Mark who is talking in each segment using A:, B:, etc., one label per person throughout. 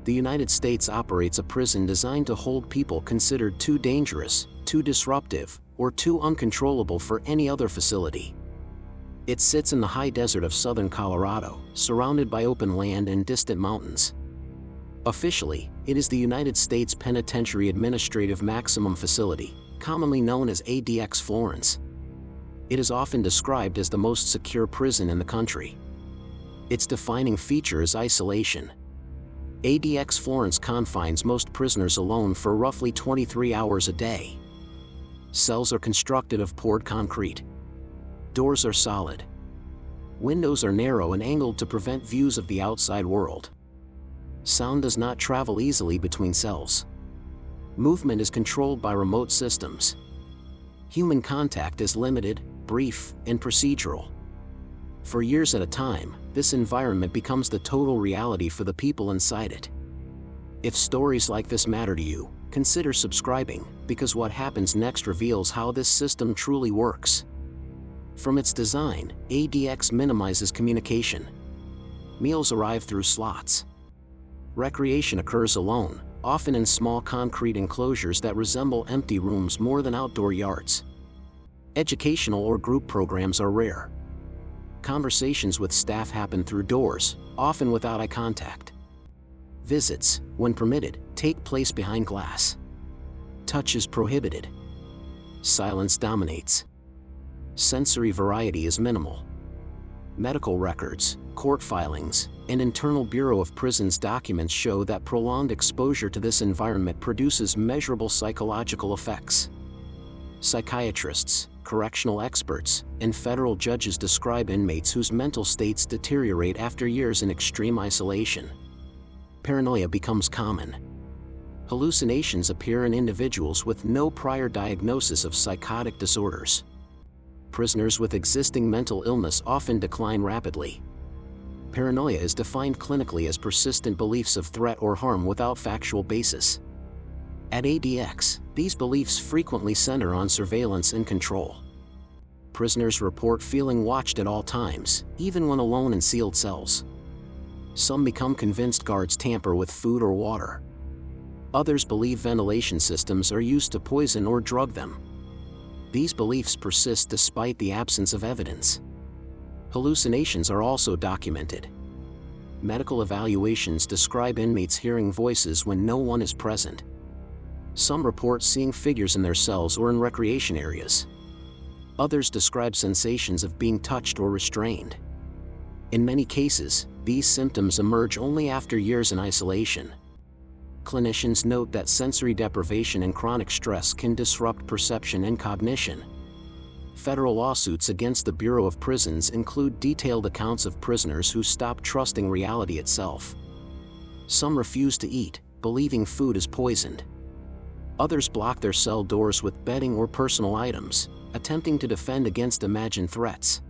A: the United States operates a prison designed to hold people considered too dangerous, too disruptive, or too uncontrollable for any other facility. It sits in the high desert of southern Colorado, surrounded by open land and distant mountains. Officially, it is the United States Penitentiary Administrative Maximum Facility, commonly known as ADX Florence. It is often described as the most secure prison in the country. Its defining feature is isolation. ADX Florence confines most prisoners alone for roughly 23 hours a day. Cells are constructed of poured concrete. Doors are solid. Windows are narrow and angled to prevent views of the outside world. Sound does not travel easily between cells. Movement is controlled by remote systems. Human contact is limited, brief, and procedural. For years at a time, this environment becomes the total reality for the people inside it. If stories like this matter to you, consider subscribing, because what happens next reveals how this system truly works. From its design, ADX minimizes communication. Meals arrive through slots. Recreation occurs alone, often in small concrete enclosures that resemble empty rooms more than outdoor yards. Educational or group programs are rare. Conversations with staff happen through doors, often without eye contact. Visits, when permitted, take place behind glass. Touch is prohibited. Silence dominates. Sensory variety is minimal. Medical records, court filings, and internal Bureau of Prisons documents show that prolonged exposure to this environment produces measurable psychological effects. Psychiatrists, correctional experts, and federal judges describe inmates whose mental states deteriorate after years in extreme isolation. Paranoia becomes common. Hallucinations appear in individuals with no prior diagnosis of psychotic disorders. Prisoners with existing mental illness often decline rapidly. Paranoia is defined clinically as persistent beliefs of threat or harm without factual basis. At ADX, these beliefs frequently center on surveillance and control. Prisoners report feeling watched at all times, even when alone in sealed cells. Some become convinced guards tamper with food or water. Others believe ventilation systems are used to poison or drug them. These beliefs persist despite the absence of evidence. Hallucinations are also documented. Medical evaluations describe inmates hearing voices when no one is present. Some report seeing figures in their cells or in recreation areas. Others describe sensations of being touched or restrained. In many cases, these symptoms emerge only after years in isolation. Clinicians note that sensory deprivation and chronic stress can disrupt perception and cognition. Federal lawsuits against the Bureau of Prisons include detailed accounts of prisoners who stop trusting reality itself. Some refuse to eat, believing food is poisoned. Others block their cell doors with bedding or personal items, attempting to defend against imagined threats.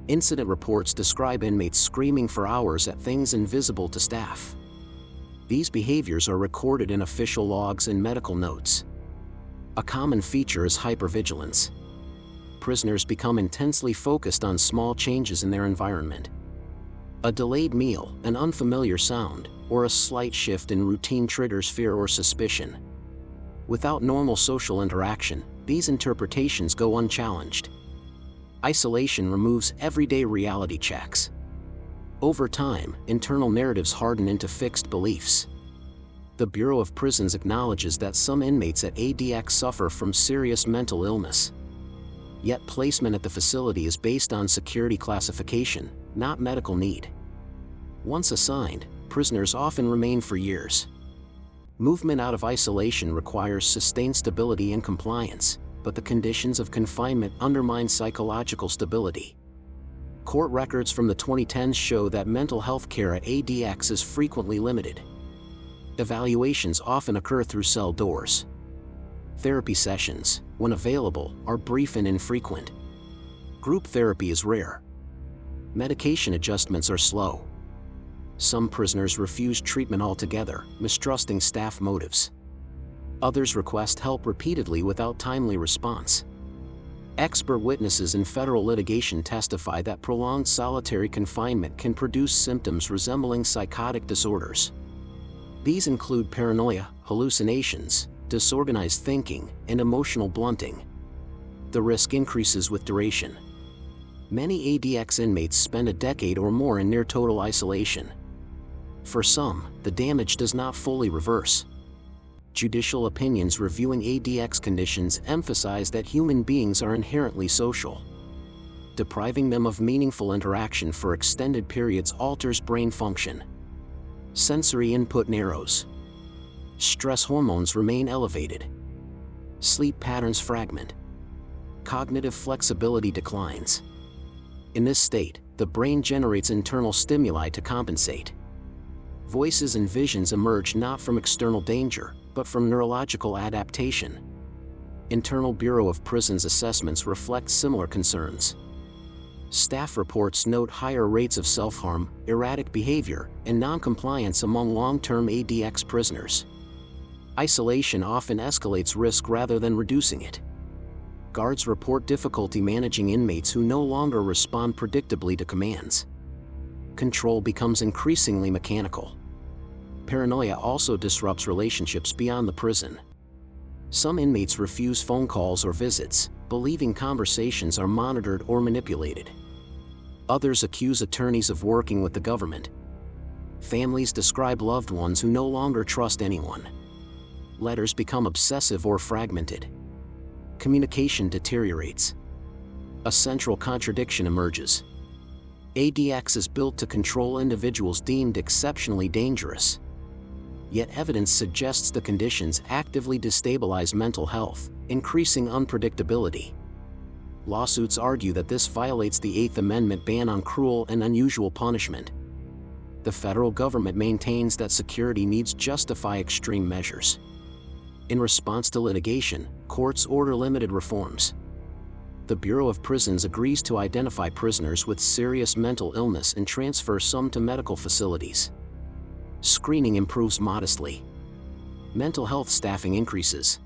A: Incident reports describe inmates screaming for hours at things invisible to staff. These behaviors are recorded in official logs and medical notes. A common feature is hypervigilance. Prisoners become intensely focused on small changes in their environment. A delayed meal, an unfamiliar sound, or a slight shift in routine triggers fear or suspicion. Without normal social interaction, these interpretations go unchallenged. Isolation removes everyday reality checks. Over time, internal narratives harden into fixed beliefs. The Bureau of Prisons acknowledges that some inmates at ADX suffer from serious mental illness. Yet placement at the facility is based on security classification, not medical need. Once assigned, prisoners often remain for years. Movement out of isolation requires sustained stability and compliance, but the conditions of confinement undermine psychological stability. Court records from the 2010s show that mental health care at ADX is frequently limited. Evaluations often occur through cell doors. Therapy sessions, when available, are brief and infrequent. Group therapy is rare. Medication adjustments are slow. Some prisoners refuse treatment altogether, mistrusting staff motives. Others request help repeatedly without timely response. Expert witnesses in federal litigation testify that prolonged solitary confinement can produce symptoms resembling psychotic disorders. These include paranoia, hallucinations, disorganized thinking, and emotional blunting. The risk increases with duration. Many ADX inmates spend a decade or more in near total isolation. For some, the damage does not fully reverse. Judicial opinions reviewing ADX conditions emphasize that human beings are inherently social. Depriving them of meaningful interaction for extended periods alters brain function. Sensory input narrows. Stress hormones remain elevated. Sleep patterns fragment. Cognitive flexibility declines. In this state, the brain generates internal stimuli to compensate. Voices and visions emerge not from external danger, but from neurological adaptation. Internal Bureau of Prisons assessments reflect similar concerns. Staff reports note higher rates of self-harm, erratic behavior, and non-compliance among long-term ADX prisoners. Isolation often escalates risk rather than reducing it. Guards report difficulty managing inmates who no longer respond predictably to commands. Control becomes increasingly mechanical. Paranoia also disrupts relationships beyond the prison. Some inmates refuse phone calls or visits, believing conversations are monitored or manipulated. Others accuse attorneys of working with the government. Families describe loved ones who no longer trust anyone. Letters become obsessive or fragmented. Communication deteriorates. A central contradiction emerges. ADX is built to control individuals deemed exceptionally dangerous. Yet evidence suggests the conditions actively destabilize mental health, increasing unpredictability. Lawsuits argue that this violates the Eighth Amendment ban on cruel and unusual punishment. The federal government maintains that security needs justify extreme measures. In response to litigation, courts order limited reforms. The Bureau of Prisons agrees to identify prisoners with serious mental illness and transfer some to medical facilities. Screening improves modestly. Mental health staffing increases.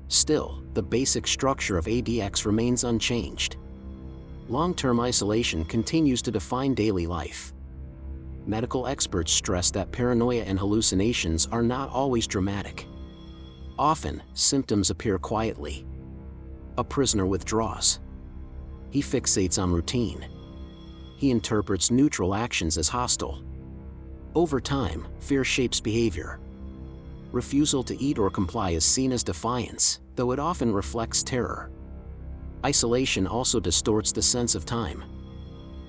A: Still, the basic structure of ADX remains unchanged. Long-term isolation continues to define daily life. Medical experts stress that paranoia and hallucinations are not always dramatic. Often, symptoms appear quietly. A prisoner withdraws. He fixates on routine. He interprets neutral actions as hostile. Over time, fear shapes behavior. Refusal to eat or comply is seen as defiance, though it often reflects terror. Isolation also distorts the sense of time.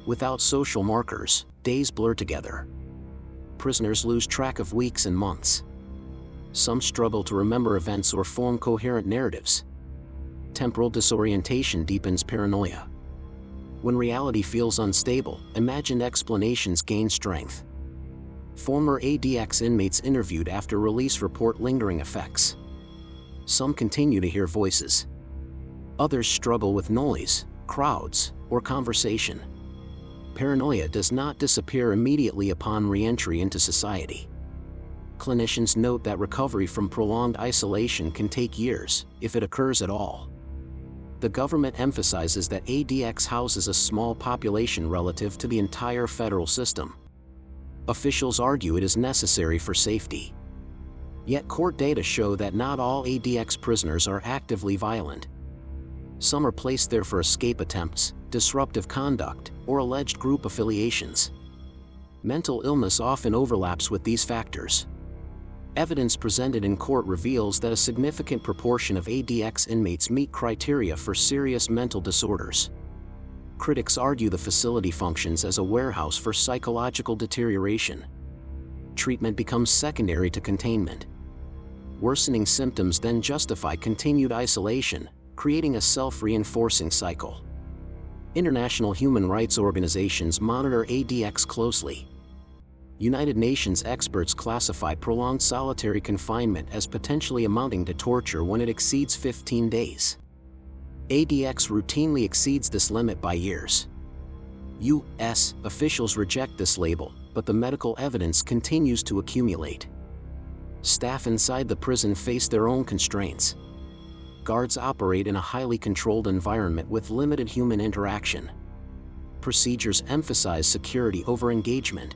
A: Without social markers, days blur together. Prisoners lose track of weeks and months. Some struggle to remember events or form coherent narratives. Temporal disorientation deepens paranoia. When reality feels unstable, imagined explanations gain strength. Former ADX inmates interviewed after release report lingering effects. Some continue to hear voices. Others struggle with noise, crowds, or conversation. Paranoia does not disappear immediately upon re-entry into society. Clinicians note that recovery from prolonged isolation can take years, if it occurs at all. The government emphasizes that ADX houses a small population relative to the entire federal system. Officials argue it is necessary for safety. Yet court data show that not all ADX prisoners are actively violent. Some are placed there for escape attempts, disruptive conduct, or alleged group affiliations. Mental illness often overlaps with these factors. Evidence presented in court reveals that a significant proportion of ADX inmates meet criteria for serious mental disorders. Critics argue the facility functions as a warehouse for psychological deterioration. Treatment becomes secondary to containment. Worsening symptoms then justify continued isolation, creating a self-reinforcing cycle. International human rights organizations monitor ADX closely. United Nations experts classify prolonged solitary confinement as potentially amounting to torture when it exceeds 15 days. ADX routinely exceeds this limit by years. U.S. officials reject this label, but the medical evidence continues to accumulate. Staff inside the prison face their own constraints. Guards operate in a highly controlled environment with limited human interaction. Procedures emphasize security over engagement.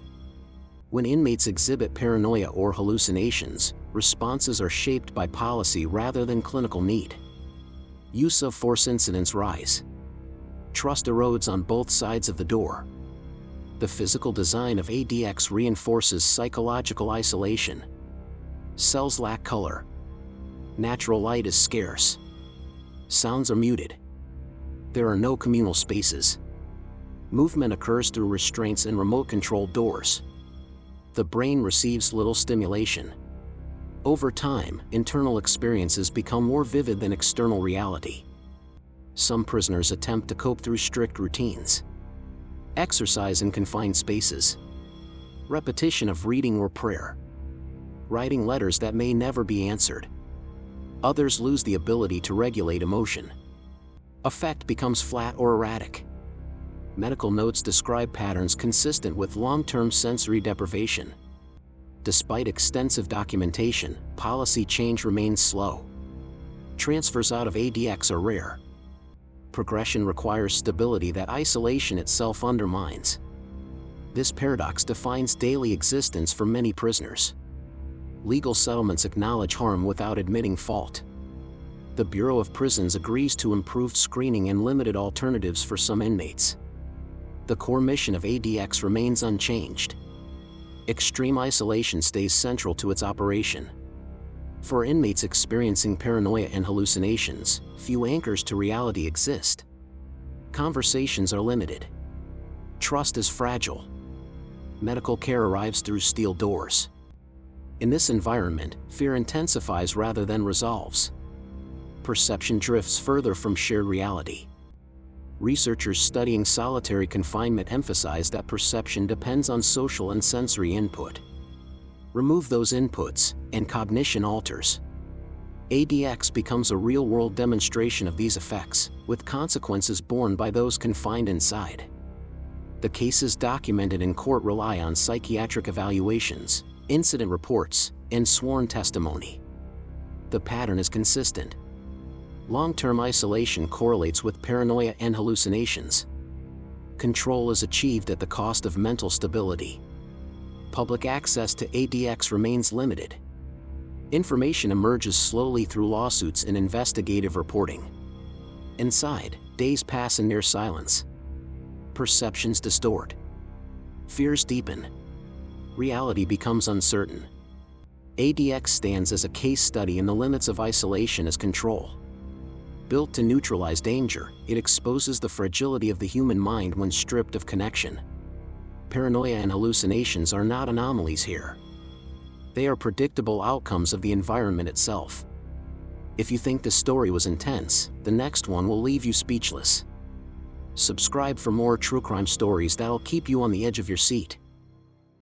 A: When inmates exhibit paranoia or hallucinations, responses are shaped by policy rather than clinical need. Use of force incidents rise. Trust erodes on both sides of the door. The physical design of ADX reinforces psychological isolation. Cells lack color. Natural light is scarce. Sounds are muted. There are no communal spaces. Movement occurs through restraints and remote-controlled doors. The brain receives little stimulation. Over time, internal experiences become more vivid than external reality. Some prisoners attempt to cope through strict routines. Exercise in confined spaces. Repetition of reading or prayer. Writing letters that may never be answered. Others lose the ability to regulate emotion. Affect becomes flat or erratic. Medical notes describe patterns consistent with long-term sensory deprivation. Despite extensive documentation, policy change remains slow. Transfers out of ADX are rare. Progression requires stability that isolation itself undermines. This paradox defines daily existence for many prisoners. Legal settlements acknowledge harm without admitting fault. The Bureau of Prisons agrees to improved screening and limited alternatives for some inmates. The core mission of ADX remains unchanged. Extreme isolation stays central to its operation. For inmates experiencing paranoia and hallucinations, few anchors to reality exist. Conversations are limited. Trust is fragile. Medical care arrives through steel doors. In this environment, fear intensifies rather than resolves. Perception drifts further from shared reality. Researchers studying solitary confinement emphasize that perception depends on social and sensory input. Remove those inputs, and cognition alters. ADX becomes a real-world demonstration of these effects, with consequences borne by those confined inside. The cases documented in court rely on psychiatric evaluations, incident reports, and sworn testimony. The pattern is consistent. Long-term isolation correlates with paranoia and hallucinations. Control is achieved at the cost of mental stability. Public access to ADX remains limited. Information emerges slowly through lawsuits and investigative reporting. Inside, days pass in near silence. Perceptions distort. Fears deepen. Reality becomes uncertain. ADX stands as a case study in the limits of isolation as control. Built to neutralize danger, it exposes the fragility of the human mind when stripped of connection. Paranoia and hallucinations are not anomalies here. They are predictable outcomes of the environment itself. If you think this story was intense, the next one will leave you speechless. Subscribe for more true crime stories that'll keep you on the edge of your seat.